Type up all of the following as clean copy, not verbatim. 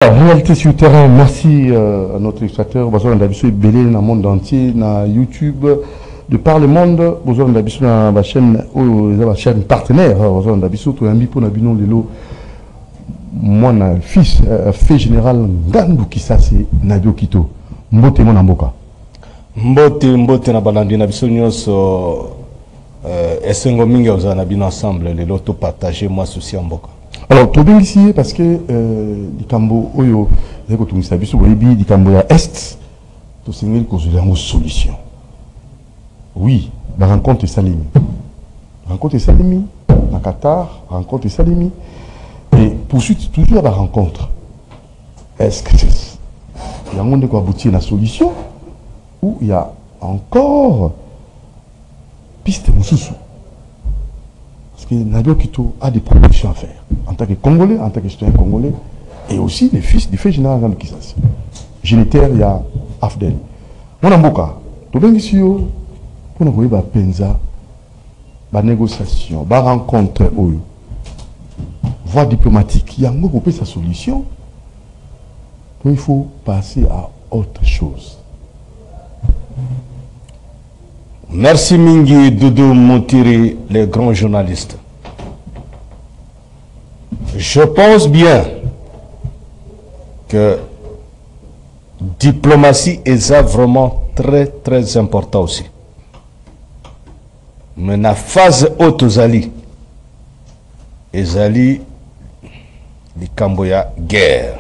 Réalité sur le terrain, merci à notre illustrateur. Nous avons belé dans le monde entier, dans YouTube, de par le monde. Nous avons la chaîne partenaire. Nous avons tout un pour nous mon fils, fait général Ngandou Kisase Nabio Kito. Mbote mon amboka. Mbote na balandi na biso nyonso esengo mingi ozana bino ensemble les loto partager moi souci amboka. Alors, tout bien ici, parce que les Cambo, Oyo, les Cambo à Est, tout c'est une solution. Oui, la rencontre Salimi. Rencontre Salimi, na Qatar, rencontre Salimi. Et poursuite toujours la rencontre. Est-ce que il y a un monde qui aboutit à la solution ou il y a encore piste Moussoussou? Parce que Nabio Kito a des propositions à faire en tant que Congolais, en tant que citoyen congolais, et aussi les fils du fait général de Kisasi. Génitaire, il y a Afdel. Mon amboka, tout bien ici, pour nous voir penza, la négociation, la rencontre, voie diplomatique, il y a un peu sa solution. Donc il faut passer à autre chose. Merci Mingi, Doudou Moutiri, les grands journalistes. Je pense bien que diplomatie est ça vraiment très important aussi. Mais la phase haute aux alliés, les alliés, les Camboya guerre.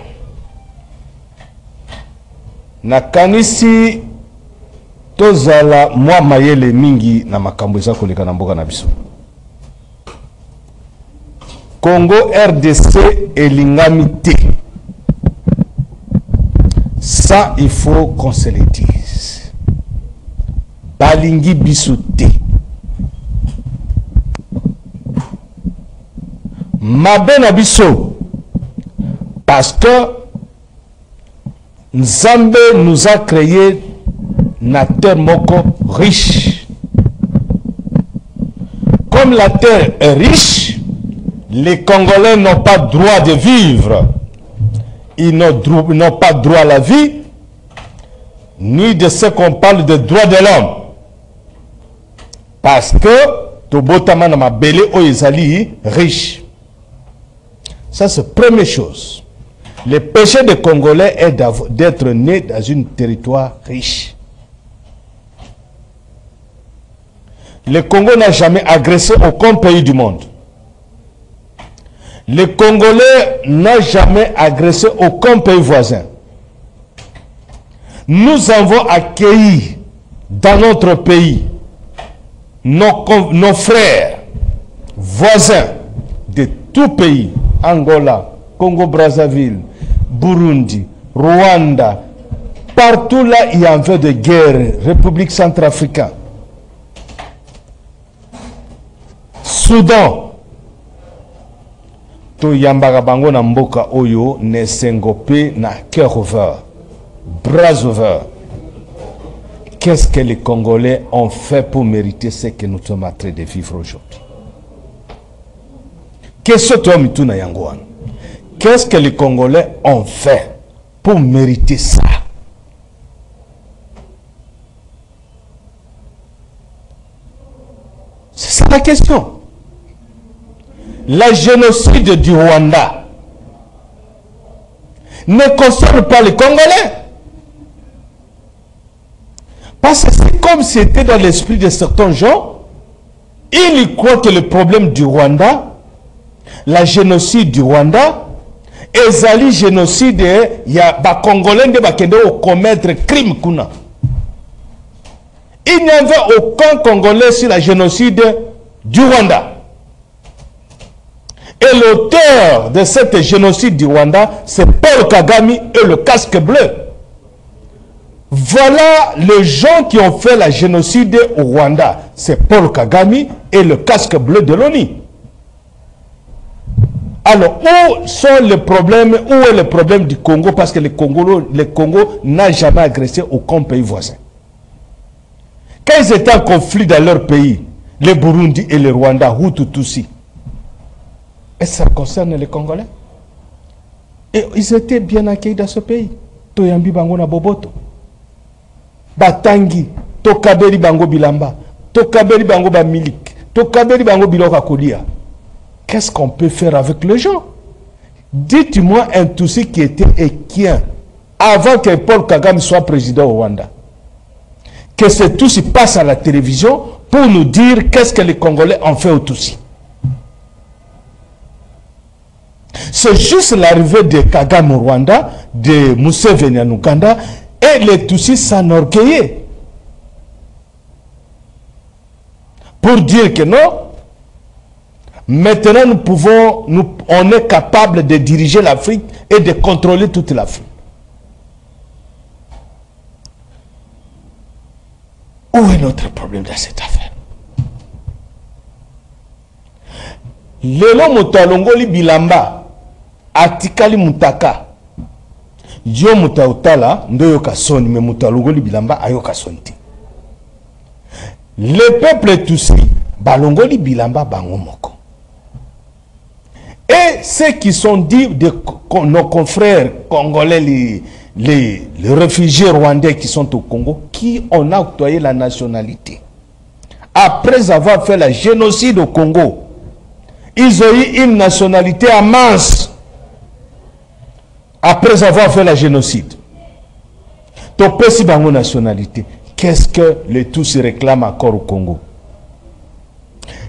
Na kanisi tozala moi mayele mingi na makambo eza koleka na mboka na biso. Congo RDC elingami te. Ça il faut qu'on se le dise. Balingi biso te. Mabe na biso parce que Nzambe nous a créé na terre moko riche. Comme la terre est riche, les Congolais n'ont pas droit de vivre. Ils n'ont pas droit à la vie, ni de ce qu'on parle de droits de l'homme. Parce que Tobotama na mabele oyezali riche. Ça c'est la première chose. Le péché des Congolais est d'être nés dans un territoire riche. Le Congo n'a jamais agressé aucun pays du monde. Le Congolais n'a jamais agressé aucun pays voisin. Nous avons accueilli dans notre pays nos frères voisins de tout pays, Angola, Congo-Brazzaville, Burundi, Rwanda, partout là il y a un fait de guerre, République centrafricaine, Soudan, to yambaka bango na mboka oyo ne sengope na cœur ouvert, bras ouverts. Qu'est-ce que les Congolais ont fait pour mériter ce que nous sommes en train de vivre aujourd'hui? Qu'est-ce que les Congolais ont fait pour mériter ça? C'est ça la question. La génocide du Rwanda ne concerne pas les Congolais. Parce que c'est comme c'était dans l'esprit de certains gens, ils croient que le problème du Rwanda, la génocide du Rwanda, ezali génocide, il y a des Congolais qui ont commettre crime kuna. Il n'y avait aucun Congolais sur la génocide du Rwanda. Et l'auteur de cette génocide du Rwanda, c'est Paul Kagame et le casque bleu. Voilà les gens qui ont fait la génocide au Rwanda. C'est Paul Kagame et le casque bleu de l'ONU. Alors, où sont les problèmes? Où est le problème du Congo? Parce que le Congo n'a jamais agressé aucun pays voisin. Quand ils étaient en conflit dans leur pays, le Burundi et le Rwanda, Hutu Tutsi, est-ce que ça concerne les Congolais? Et ils étaient bien accueillis dans ce pays. Toyambi bango na boboto. Batangi, tokabeli bango bilamba, tokabeli bango ba milik, tokabeli bango biloka kolia. Qu'est-ce qu'on peut faire avec les gens? Dites-moi un Tutsi qui était équien avant que Paul Kagame soit président au Rwanda. Que ce Tutsi passe à la télévision pour nous dire qu'est-ce que les Congolais ont fait aux Tutsis. C'est juste l'arrivée de Kagame au Rwanda, de Museveni en Ouganda, et les Tutsis s'enorgueillaient pour dire que non, maintenant on est capable de diriger l'Afrique et de contrôler toute l'Afrique. Où est notre problème dans cette affaire? Lelo motalongoli bilamba atikali mutaka yo mutautala ndoyo kasoni me mutalongoli bilamba ayo kasonti. Le peuple Tutsi balongoli bilamba bango moko. Et ceux qui sont dits de nos confrères congolais, les réfugiés rwandais qui sont au Congo, qui ont octroyé la nationalité. Après avoir fait le génocide au Congo, ils ont eu une nationalité en masse. Après avoir fait le génocide. Donc, si bango nationalité, qu'est-ce que les Tutsis réclament encore au Congo?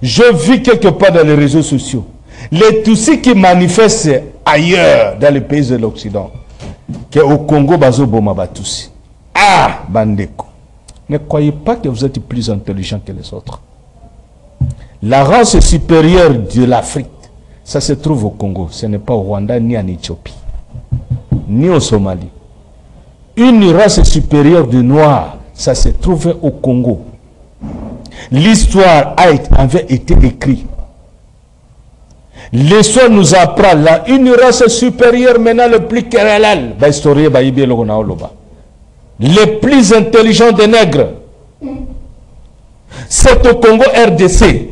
Je vis quelque part dans les réseaux sociaux. Les Tutsis qui manifestent ailleurs dans les pays de l'Occident, qu'au Congo, bazo boma Tutsi. Ah, bandeko. Ne croyez pas que vous êtes plus intelligent que les autres. La race supérieure de l'Afrique, ça se trouve au Congo. Ce n'est pas au Rwanda, ni en Éthiopie, ni au Somalie. Une race supérieure de Noirs, ça se trouve au Congo. L'histoire avait été écrite. L'histoire nous apprend là, une race supérieure maintenant le plus kéralal, les plus intelligents des nègres. C'est au Congo RDC.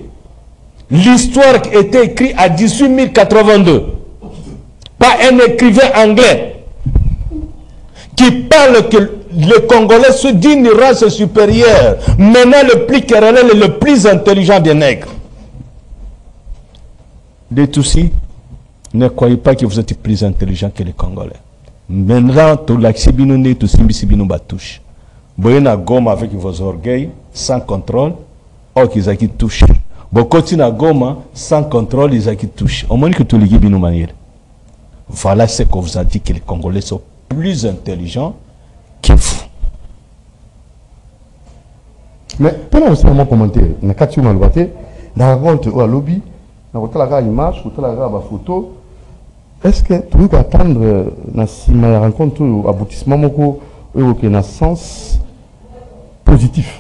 L'histoire était écrite à 1882 par un écrivain anglais qui parle que les Congolais sont d'une race supérieure, maintenant le plus kéralal et le plus intelligent des nègres. Les Tutsis, ne croyez pas que vous êtes plus intelligent que les Congolais. Maintenant, tout l'axibinoune, tout simbisibinou batouche. Boyena Goma avec vos orgueils, sans contrôle, or qu'ils a qui touchent. Bokotina Goma, sans contrôle, ils a qui touchent. Au moins que tout les guibinou manière. Voilà ce qu'on vous a dit que les Congolais sont plus intelligents que vous. Mais, pendant ce moment commentaire, on a 4 jours dans le raconte au lobby. La image, la photo. Est-ce que tu peux attendre la rencontre aboutissement dans sens positif?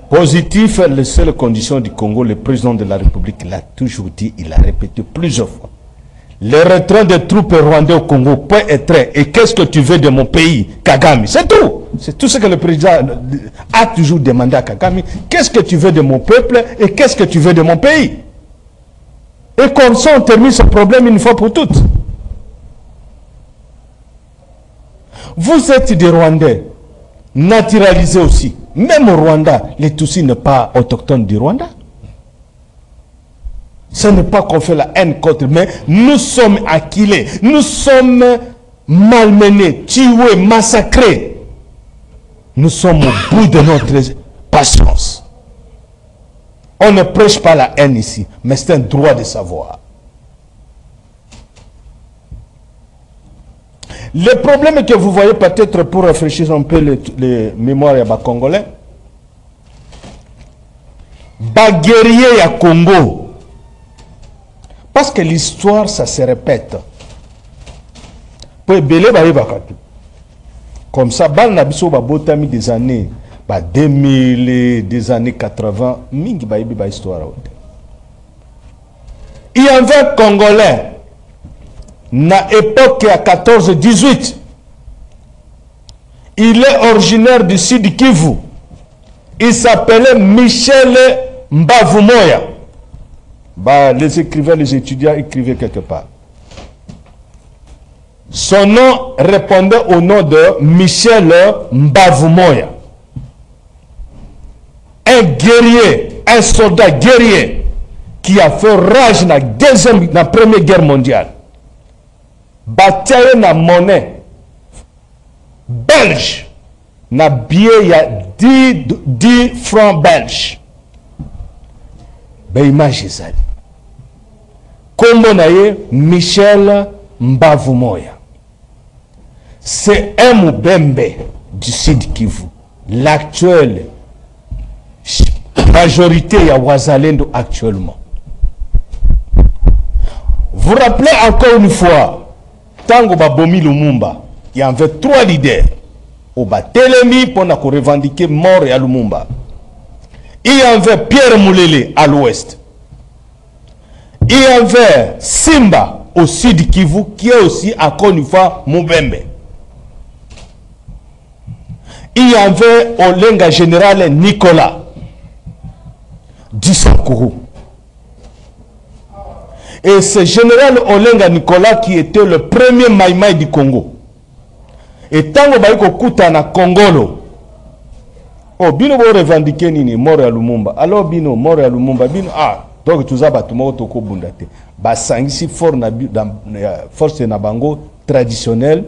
Positif, les seules conditions du Congo, le président de la République l'a toujours dit, il l'a répété plusieurs fois. Le retrait des troupes rwandais au Congo peut être. Et qu'est-ce que tu veux de mon pays, Kagame? C'est tout. C'est tout ce que le président a toujours demandé à Kagame. Qu'est-ce que tu veux de mon peuple et qu'est-ce que tu veux de mon pays? Et comme ça, on termine ce problème une fois pour toutes. Vous êtes des Rwandais, naturalisés aussi. Même au Rwanda, les Tutsis ne sont pas autochtones du Rwanda. Ce n'est pas qu'on fait la haine contre, mais nous sommes acculés, nous sommes malmenés, tués, massacrés. Nous sommes au bout de notre patience. On ne prêche pas la haine ici, mais c'est un droit de savoir. Le problème que vous voyez peut-être pour réfléchir un peu les mémoires à Congolais, baguerrier à Congo, parce que l'histoire ça se répète. Comme ça, des années 2000, des années 80, il y avait un Congolais na époque à 14-18. Il est originaire du sud Kivu. Il s'appelait Michel Mbavumoya. Les écrivains, les étudiants écrivaient quelque part. Son nom répondait au nom de Michel Mbavumoya. Un guerrier, un soldat guerrier qui a fait rage dans la Première Guerre mondiale. Bataille na monnaie belge. Na billet, il y a 10 francs belges. Ben image ezali. Kombo na ye Michel Mbavumoya. C'est un Mubembe du Sud Kivu. L'actuelle majorité ya Wazalendo actuellement. Vous rappelez encore une fois, Tango Babomi Lumumba, il y avait 3 leaders. Au Batelemi pour revendiquer mort à Lumumba. Il y avait Pierre Moulele à l'ouest. Il y avait Simba au sud Kivu qui est aussi encore une fois Mubembe. Il y avait Olenga général Nicolas du Sankourou. Et ce général Olenga Nicolas qui était le premier Maïmaï du Congo. Et tant que vous avez na Congolo, oh, bino bo revendiquer nini mort ya Lumumba. Alors bino mort ya Lumumba bino donc tout ça batuma toko bundate. Ba sangisi force na bango traditionnel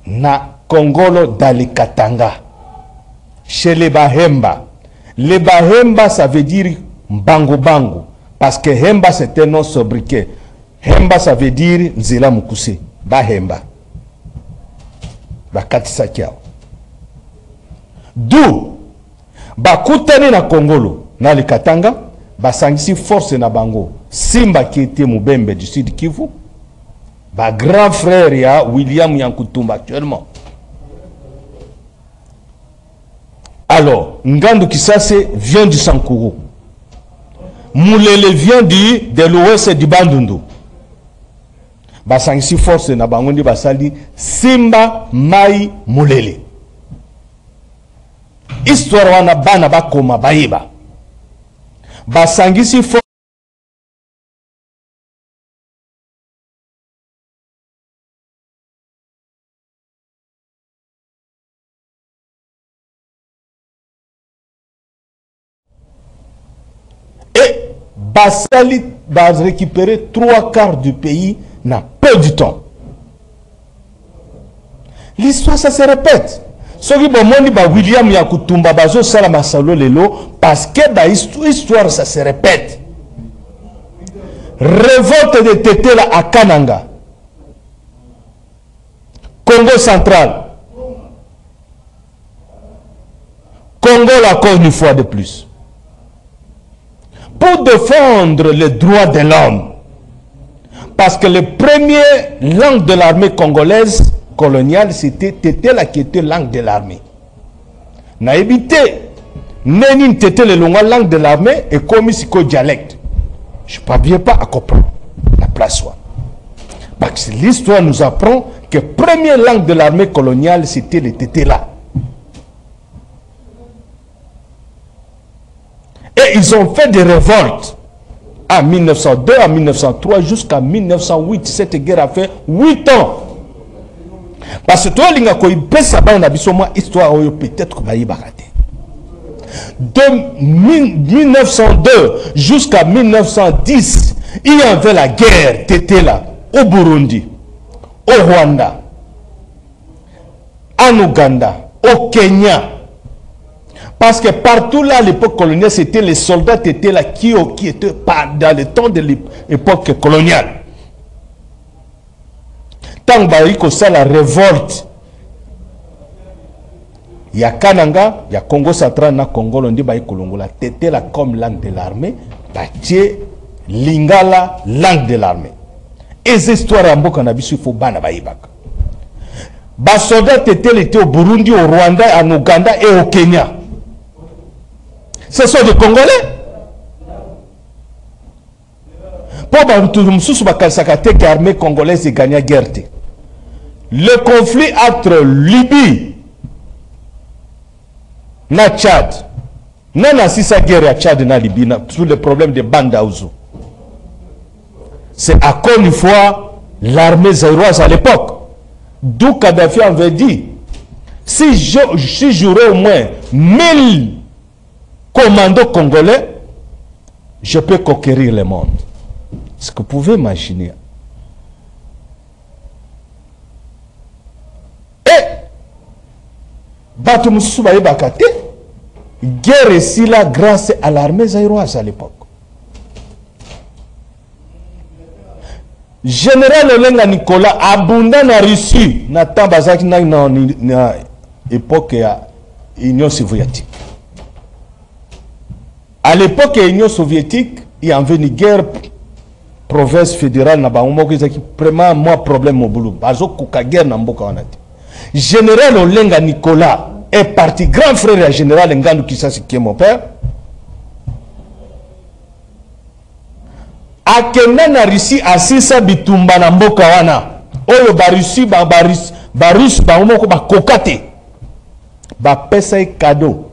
na Congolo dans les Katanga. Chez les Bahemba. Les Bahemba ça veut dire bango bango parce que Hemba c'est un nom sobriquet. Hemba ça veut dire Nzela Mukuse. Bahemba. D'où bakutani na Congolo na le Katanga basangisi force na bango Simba qui était Mubembe du Sud Kivu ba grand frère ya William Yankutumba actuellement. Alors Ngandu Kisase vient du Sankourou, Moulele vient de l'ouest du Bandundu. Basangisi force na bango ndi basali Simba Mai Moulele. Histoire wana bana bakoma bayeba. Basangisi force et basali va récupérer 3/4 du pays n'a peu du temps. L'histoire ça se répète. Ce qui bomoni ba William Yakutumba bazo sala masalo lelo parce que ba histoire ça se répète. Révolte de Tetela à Kananga, Congo central, Congo encore une fois de plus. Pour défendre les droits de l'homme. Parce que les premières langues de l'armée congolaise coloniale, c'était Tetela qui était langue de l'armée. Na évité, Nénin Tetela le langue de l'armée et comme ici dialecte. Je ne parviens pas à comprendre la place. Parce que l'histoire nous apprend que la première langue de l'armée coloniale, c'était le Tetela. Et ils ont fait des révoltes. En 1902, en 1903, jusqu'à 1908, cette guerre a fait 8 ans. Parce que toi, histoire peut-être de 1902 jusqu'à 1910, il y avait la guerre Tetela au Burundi, au Rwanda, en Ouganda, au Kenya. Parce que partout là, à l'époque coloniale, c'était les soldats Tetela qui étaient dans le temps de l'époque coloniale. Tant que ça, la révolte, il y a Kananga, il y a Congo central, na Congo, on dit Kolongola, Tetela comme langue de l'armée, Batie, Lingala, langue de l'armée. Et ces histoires en Boka Nabisu, il faut bana baïbaka. Bas soldats Tetela étaient au Burundi, au Rwanda, en Ouganda et au Kenya. Ce sont des Congolais. Pour l'armée congolaise gagné la guerre. Le conflit entre Libye et Tchad. Non, si sa guerre à Tchad et Libye, sur le problème de Bandaouzou. C'est encore une fois l'armée zaïroise à l'époque. D'où Kadhafi avait dit, si j'aurais au moins 1000 commandos congolais, je peux conquérir le monde. Ce que vous pouvez imaginer. Et, Bato Moussou Baye Bakate, guerre ici là grâce à l'armée zaïroise à l'époque. Général Olenga Nicolas abondant na Russie na tambazaki na époque ya Union soviétique. À l'époque de l'Union soviétique, il y a une guerre province fédérale na bango qui vraiment moi problème au boulot. Bazo kuka guerre na mboka wanati. Général Olenga Nicolas est parti grand frère du général Ngannou Kisasi qui est mon père. Akenda na Russie asisa bitumba na mboka wana. Oyo ba Russie ba Russe ba moko ba kokate. Ba pesa e cadeau.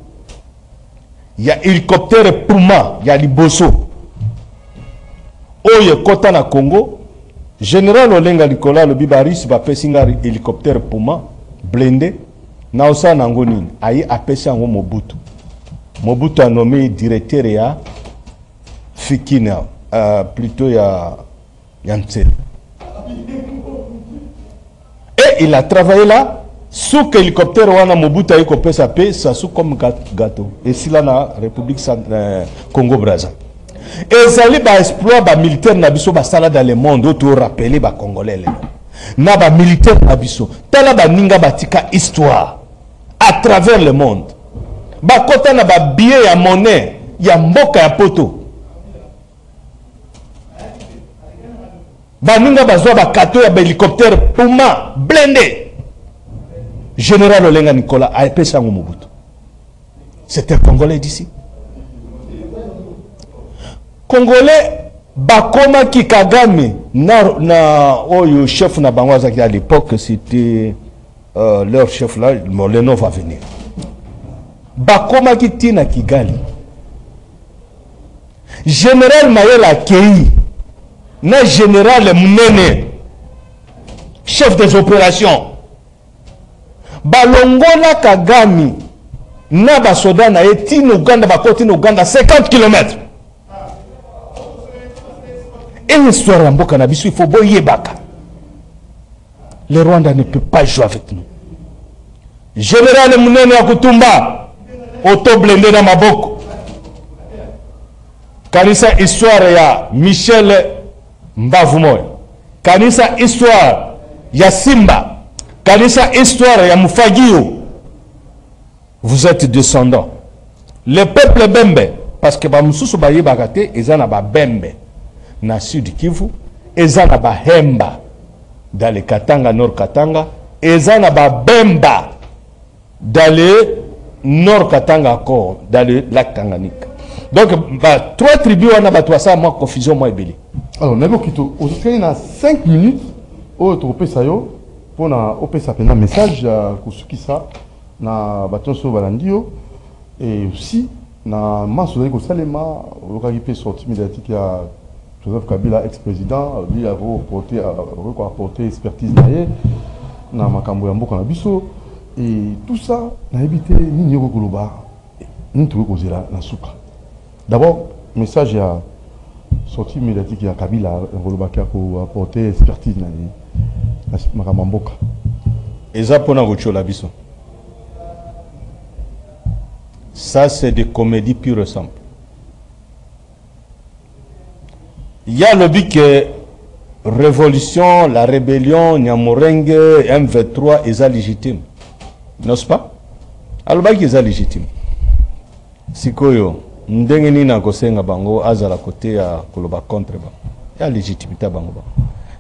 Il y a hélicoptère Puma, il y a Liboso. Oyo kota na Congo, général Olenga Nicolas le bibaris ba pesinga hélicoptère Puma blindé na osa nango nini ayi apesa ngo Mobutu. Mobutu a nommé directeur ya Fikina plutôt ya Yantsel. Et il a travaillé là. Sous hélicoptère wana Mobutu ayi kopesa pe ça sous comme gâteau et si là na République Congo Brazza et zali ba exploit ba militaire na biso ba sala dans le monde autour rappeler ba congolais na ba militaire na biso tala ba ninga batika histoire à travers le monde ba kota na ba billet ya monnaie ya mboka ya poto ba ninga bazwa ba kato ya ba hélicoptère Puma blindé. Général Olenga Nicolas a épais Mobutu. C'était Congolais d'ici. Congolais, Bakoma Kikagame, le chef na Bangwaza à l'époque, c'était leur chef là, le nom va venir. Bakoma Kitina Kigali. Général Mayel Akei, na général Mnene, chef des opérations. Balongola Kagami na basoda na eti no Uganda bakoti no Uganda 50 km. Et l'histoire en Boka Nabisu, il faut boyer baka. Le Rwanda ne peut pas jouer avec nous. Général Mounene Akutumba, auto blindé dans ma boko. Kanisa histoire ya Michel Mbavumoy. Kanisa histoire ya Simba. Kanisa histoire ya Mufagio. Vous êtes descendants. Le peuple Bembe, parce que Bamususu Baye Bagate, Ezana ba Bembe, na Sud Kivu, Ezana ba Hemba, dans le Katanga, Nord Katanga, Ezana ba Bemba, dans le Nord Katanga encore, dans le lac Tanganyika. Donc, trois tribus, on a battu ça, moi, confusion, moi, Ebeli. Alors, Nebo Kito, aujourd'hui, il y a 5 minutes, au Tropé Sayo, pour un message à ça na baton so balandio et aussi na maso de Salema le sorti médiatique à Joseph Kabila ex-président lui a reporté expertise naie na makambo ya mboka na biso et tout ça na évité ni nyoko koloba ni tout kozela na suka. D'abord message à sorti médiatique ya Kabila kolobaka ko apporter expertise naie Makamamboka. Ça, c'est des comédies pure et simple. Il y a le but que révolution, la rébellion, Nyamorenge, M23, est légitime. N'est-ce pas? Alors, c'est légitime. Si koyo, ndengeni na kosenga bango, azala côté à koloba contre ba. Il y a légitimité bango.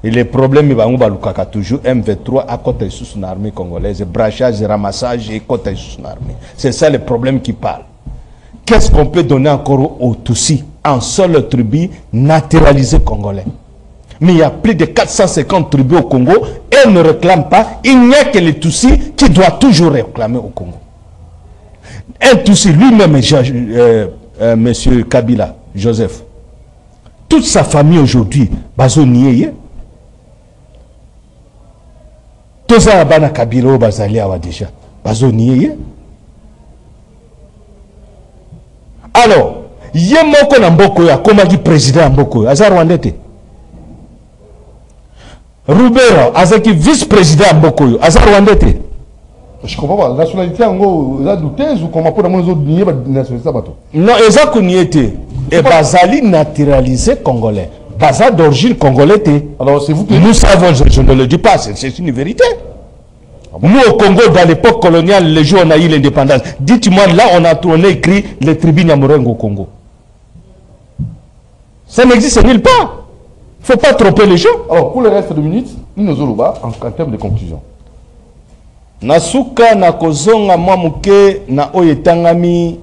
Et les problèmes, ils toujours M23 à côté de l'armée congolaise, brachage, ramassage et côté de l'armée. C'est ça le problème qui parle. Qu'est-ce qu'on peut donner encore aux Tutsis en seule tribu naturalisée congolais? Mais il y a plus de 450 tribus au Congo et elles ne réclament pas. Il n'y a que les Tutsis qui doivent toujours réclamer au Congo. Un Tutsi lui-même, monsieur Kabila, Joseph, toute sa famille aujourd'hui, Bazoniye, toza bana kabila bazali awa déjà bazoniye. Alors ye moko na mboko ya komaki président mboko aza Rwandais te. Rubera azaki vice-président mboko aza Rwandais te. Je comprends pas. La nationalité en gros, la douteuse ou comment pour les autres nier la nationalité bateau. Non, exact qu'on y était. Et bazali naturalisé congolais. Baza d'origine congolais. Alors c'est vous qui... Nous savons, je ne le dis pas, c'est une vérité. Nous au Congo, dans l'époque coloniale, les jours où on a eu l'indépendance, dites-moi, là on a écrit les tribus Nyamorengo au Congo. Ça n'existe nulle part. Il ne faut pas tromper les gens. Alors pour le reste de minutes, nous nous en termes de conclusion. Nasuka na kozonga mwamuke na oyetangami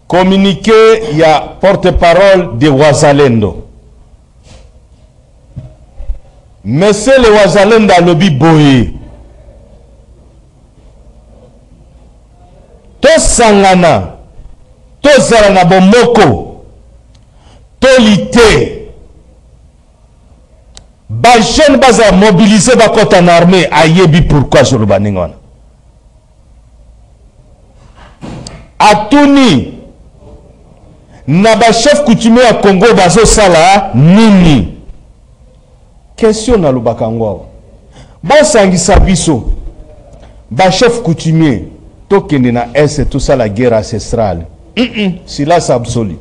communiqué ya porte-parole de Wazalendo. Monsieur le Wazalendo alobi boye. To sangana, to zala bomoko, to lité. Ba jeune baza mobilisé ba kota en armée ayebi pourquoi sur le baningon. Atuni na ba chef coutumier à Congo bazo sala nini. Question na lubakangwa. Ba sangisa biso. Ba chef coutumier to kende na est tout ça la guerre ancestrale. Silence absolu.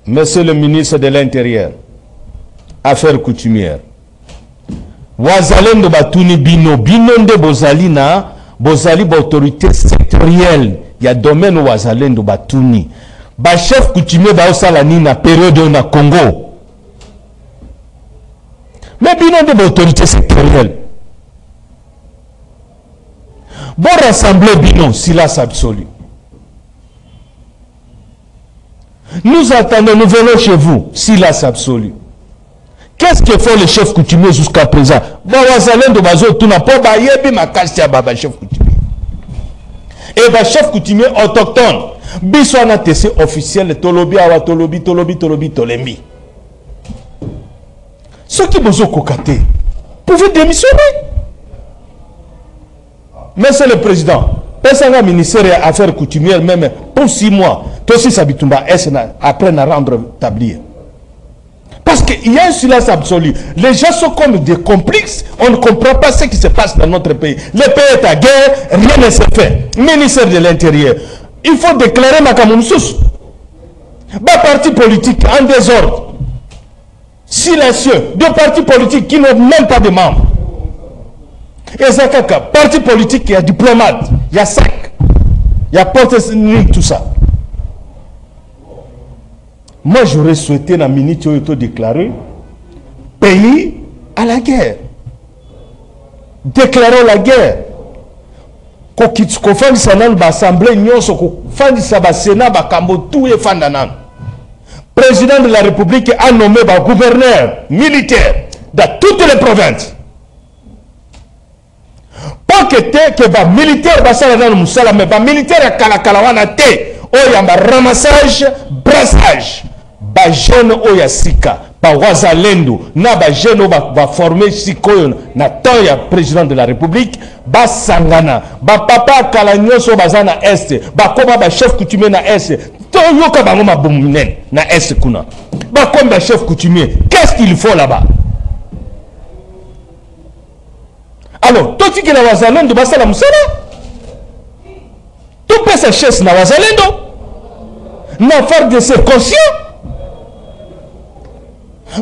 Monsieur le ministre de l'Intérieur, affaires coutumières. Wazalendo batuni bino nde bozali na bozali ba autorité sectorielle ya domaine wazalendo batuni ba chef coutumier ba osala ni na période na Congo. Mais bino nde ba autorité sectorielle. Bon rassembler bino silence absolu. Nous attendons, nous venons chez vous silence absolu. Qu'est-ce que font les chefs coutumiers jusqu'à présent? Bon, Wazalendo bazo tuna po ba yebi makasi ya baba chef coutumier. Et ba chef coutumier autochtone, biso na TC officiel tolobi awa tolobi tolembi. Ceux qui bozo kokate, pouvez démissionner. Monsieur le président, personne ministère des affaires coutumières même pour 6 mois, toi aussi sabitumba après à rendre tablier. Parce qu'il y a un silence absolu. Les gens sont comme des complices. On ne comprend pas ce qui se passe dans notre pays. Le pays est à guerre, rien ne se fait. Ministère de l'Intérieur, il faut déclarer Makamoumsous. Bas partis politiques en désordre, silencieux, deux partis politiques qui n'ont même pas de membres. Et Zakaka, parti politique, il y a diplomate, il y a SAC, il y a porte tout ça. Moi, j'aurais souhaité la minute déclarer pays à la guerre. Déclarons la guerre. Ko fandi sanan ba assemblée nyonso ko fandi sa ba sénat ba kambo tout e fandanan. Président de la République a nommé ba gouverneur militaire dans toutes les provinces. Pas que ba militaire ba sala dans musala mais ba militaire ya kala wana te o ya ba ramassage, brassage. Ba jeune oya sika ba wazalendo na ba jeune ba former sikoyo na toya président de la République ba sangana ba papa kala nyoso bazana est ba koba ba chef coutumier na est to yoka bango mabumunen na est kuna ba comme ba chef coutumier qu'est-ce qu'il faut là-bas? Alors toi tu que la wazalendo ba sala musala tu peux sa chaise na wazalendo na faire de ses conscients.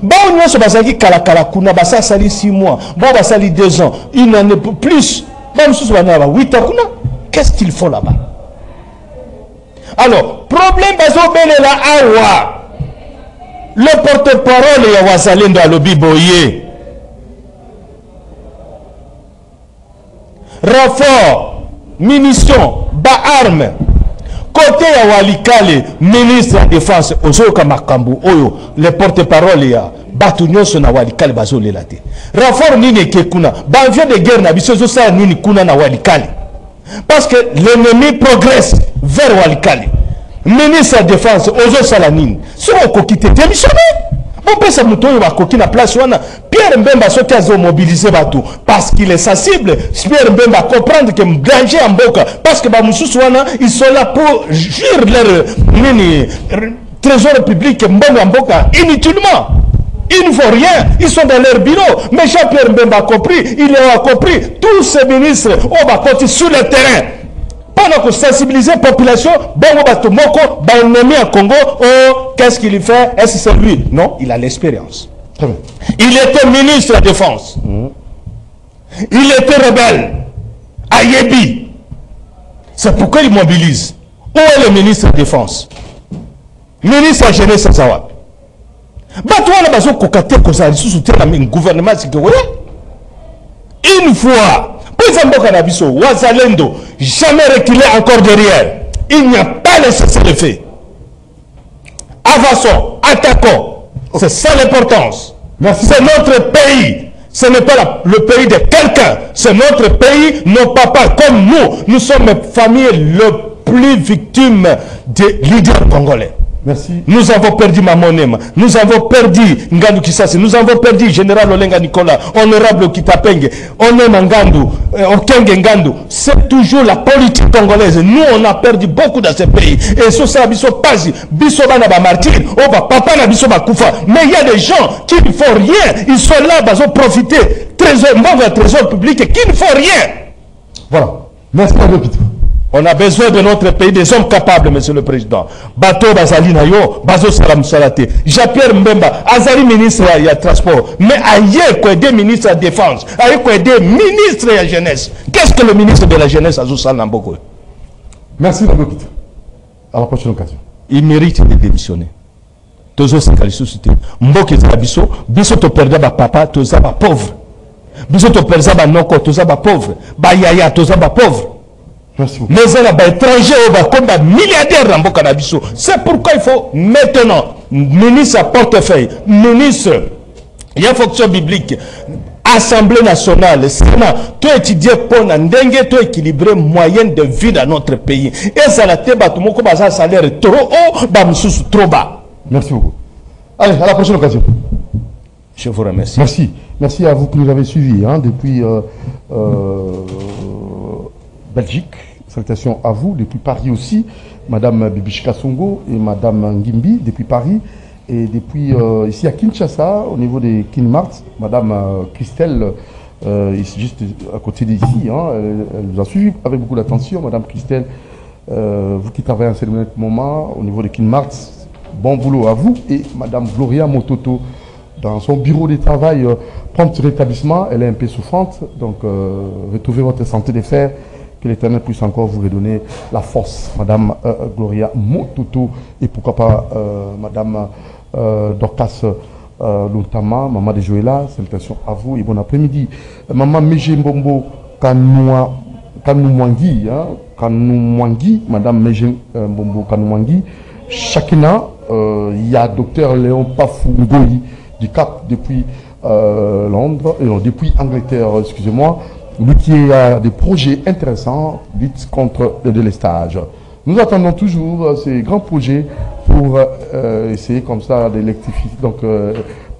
Bon, nous sommes kala kuna basa sali 6 mois, bon basali 2 ans, une année plus. Bon, nous sommes 8 ans kuna. Qu'est-ce qu'il faut là-bas? Alors, problème bazo bele la awa. Le porte-parole ya Wazalendo alobi boye. Renfort, munitions, bas armes. Côté ya Walikale, ministre de la Défense, Ozoka Makambu, Oyo, le porte-parole ya batu nyonso na Walikale bazo lelate. Renfort nini kekuna, banvio de guerre na biso zosa nini kuna na Walikale. Parce que l'ennemi progresse vers Walikale. Ministre de la Défense, Ozo Salanine, si on quitte démissionner, On peut se moutonner à la place. Pierre Mbemba a mobilisé Batou parce qu'il est sensible. Pierre Mbemba comprendre que danger en boca parce que ils sont là pour jurer leur trésor public en boca inutilement. Ils ne font rien, ils sont dans leur bureau. Mais Jean-Pierre Mbemba a compris, il a compris. Tous ces ministres, on va continuer sur le terrain. Pendant que sensibiliser la population, on nommé à Congo, oh, qu'est-ce qu'il fait? Est-ce que c'est lui? Non, il a l'expérience. Il était ministre de la Défense. Il était rebelle. À Yebi. C'est pourquoi il mobilise. Où est le ministre de la Défense? Ministre de la Jeunesse, ça va. Gouvernement, une fois, Ouazalendo, jamais reculé encore derrière. Il n'y a pas le cessez-le-feu. Avançons, attaquons. C'est ça l'importance. C'est notre pays. Ce n'est pas le pays de quelqu'un. C'est notre pays, nos papas comme nous. Nous sommes les familles les plus victimes des leaders congolais. Merci. Nous avons perdu Mamonema, nous avons perdu Ngandu Kisasi, nous avons perdu Général Olenga Nicolas, Honorable Kitapenge, Onema Ngandu, Okenge Ngandu. C'est toujours la politique congolaise. Nous, on a perdu beaucoup dans ce pays. Et sur ça, Bisso Pazi, Bisso Banaba Martyr, Papa Nabiso Bakoufa. Mais il y a des gens qui ne font rien. Ils sont là, ils ont profité. Trésor public, qui ne font rien. Voilà. Merci à vous, Peter. On a besoin de notre pays, des hommes capables, monsieur le président. Bato Bazali Nayo, Bazo Salam Salate, Jean-Pierre Mbemba, Azali ministre de la transport, mais ailleurs quoi des ministres de la défense, ailleurs quoi des ministres de la jeunesse. Qu'est-ce que le ministre de la jeunesse a Zoussal Namboko? Merci Namboko. À la prochaine occasion. Il mérite de démissionner. Tozo Sakalisosité. Mboke Zabiso, Biso to perda ba papa, Toza ba pauvre. Biso to perda ba noko, Toza ba pauvre. Ba yaya, Toza ba pauvre. Merci beaucoup. Mais on a étranger, comme un milliardaire dans le Canabiso. C'est pourquoi il faut maintenant, ministre à portefeuille, ministre, il y a fonction biblique, Assemblée nationale, Sénat, tout étudier pour n'endengue, tout équilibrer moyenne de vie dans notre pays. Et ça l'a été battu, comme un salaire trop haut, trop bas. Merci beaucoup. Allez, à la prochaine occasion. Je vous remercie. Merci. Merci à vous qui nous avez suivis depuis Belgique. Salutations à vous, depuis Paris aussi, Madame Bibichka Songo et Madame Ngimbi, depuis Paris. Et depuis ici à Kinshasa, au niveau des Kinmart, Madame Christelle, ici, juste à côté d'ici, elle nous a suivi avec beaucoup d'attention. Madame Christelle, vous qui travaillez en ce moment au niveau des Kinmart, bon boulot à vous. Et Madame Gloria Mototo, dans son bureau de travail, prompt rétablissement, elle est un peu souffrante, donc retrouvez votre santé de fer. Que l'Éternel puisse encore vous redonner la force, Madame Gloria Mototo, et pourquoi pas Madame Dorcas Lontama, Maman de Joëla, salutations à vous et bon après-midi. Maman Meje Mbombo Kanoumwangi, Madame Meje Mbombo Kanoumwangi, Chakina, il y a Docteur Léon Pafungoyi du Cap depuis Londres, depuis Angleterre, excusez-moi. Lui qui a des projets intéressants, lutte contre le délestage. Nous attendons toujours ces grands projets pour essayer comme ça d'électrifier. Donc,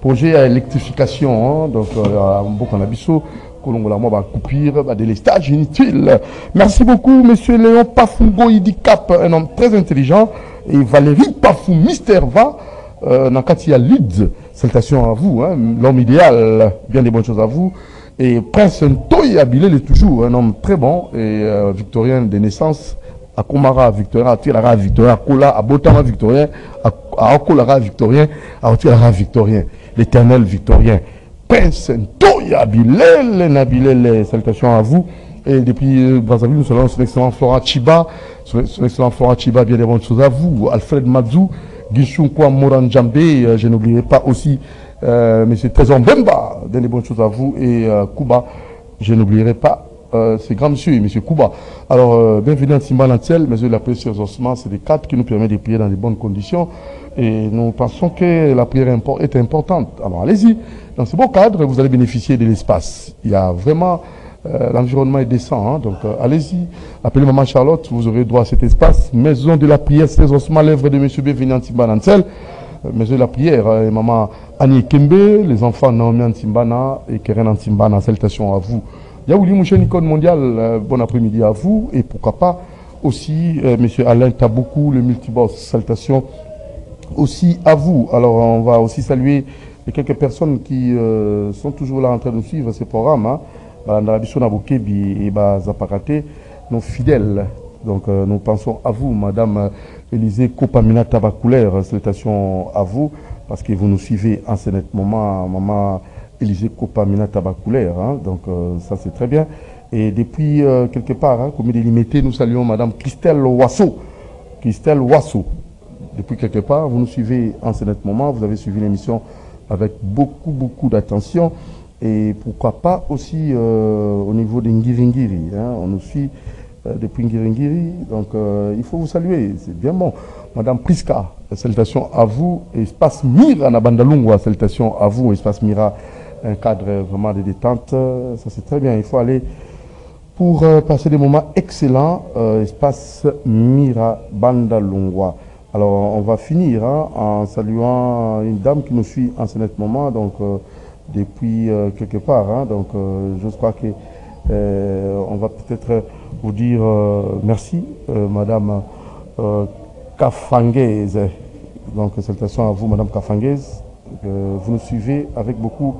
projet à électrification, donc à Mbokanabiso, Kolongolamo coupure, délestage inutile. Merci beaucoup, monsieur Léon Pafungo Idikap, un homme très intelligent, et Valérie Pafou Misterva, Nakatia Lud. Salutations à vous, l'homme idéal, bien des bonnes choses à vous. Et Prince Ntoyi Abilé est toujours un homme très bon et victorien de naissance. À Komara victorien, à Tilara victorien, à Kola, à Botama victorien, à Okolara victorien, à Otilara victorien, l'éternel victorien. Prince Ntoyi Abilé, Nabilé, salutations à vous. Et depuis Brazzaville, nous saluons son excellent Flora Chiba, bien des bonnes choses à vous. Alfred Madzou, Gishunkwa Moranjambé, je n'oublierai pas aussi. Monsieur Trésor Mbemba, des bonnes choses à vous. Et Kouba, je n'oublierai pas ces grands monsieur, monsieur Kouba. Alors, bienvenue à Timbalantiel, monsieur la prière sur Osman, c'est des cadres qui nous permettent de prier dans de bonnes conditions. Et nous pensons que la prière est importante. Alors, allez-y. Dans ce beau cadre, vous allez bénéficier de l'espace. Il y a vraiment, l'environnement est décent. Donc, allez-y. Appelez Maman Charlotte, vous aurez droit à cet espace. Maison de la prière, 16 Osman, l'œuvre de monsieur bienvenue à Timbalantiel. Maison de la prière, maman Annie Kembe, les enfants Naomi Antimbana et Keren Antimbana, salutations à vous. Yaouli Moucheni Code Mondial, bon après-midi à vous. Et pourquoi pas aussi monsieur Alain Taboukou, le multiboss, salutations aussi à vous. Alors on va aussi saluer les quelques personnes qui sont toujours là en train de suivre ce programme. Hein. Dans la mission Nabokebi et Zaparate, nos fidèles. Donc nous pensons à vous, madame Élisée Kopamina Tabacoulaire, salutations à vous, parce que vous nous suivez en ce moment, maman Élisée Kopamina Tabacoulaire, hein, donc ça c'est très bien. Et depuis quelque part, hein, comme il est limité, nous saluons madame Christelle Wasso. Christelle Wasso, depuis quelque part, vous nous suivez en ce moment, vous avez suivi l'émission avec beaucoup d'attention. Et pourquoi pas aussi au niveau des Ngiringiri, hein, on nous suit depuis Ngiringiri, donc il faut vous saluer, c'est bien bon. Madame Priska, salutations à vous. Espace Mira Nabandalungwa, salutations à vous. Espace Mira, un cadre vraiment de détente, ça c'est très bien. Il faut aller pour passer des moments excellents. Espace Mira Bandalungwa. Alors on va finir hein, en saluant une dame qui nous suit en ce moment, donc depuis quelque part. Hein, donc je crois que on va peut-être vous dire merci, madame Kafangaise. Donc salutations à vous, madame Kafangaise. Vous nous suivez avec beaucoup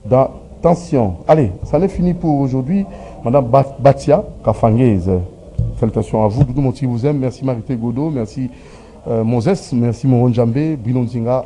d'attention. Allez, ça l'est fini pour aujourd'hui. Madame Batia Kafangaise. Salutations à vous. Doudou Monti vous aime. Merci Marité Godot. Merci Moses. Merci Moron Djambé. Bilon Zinga.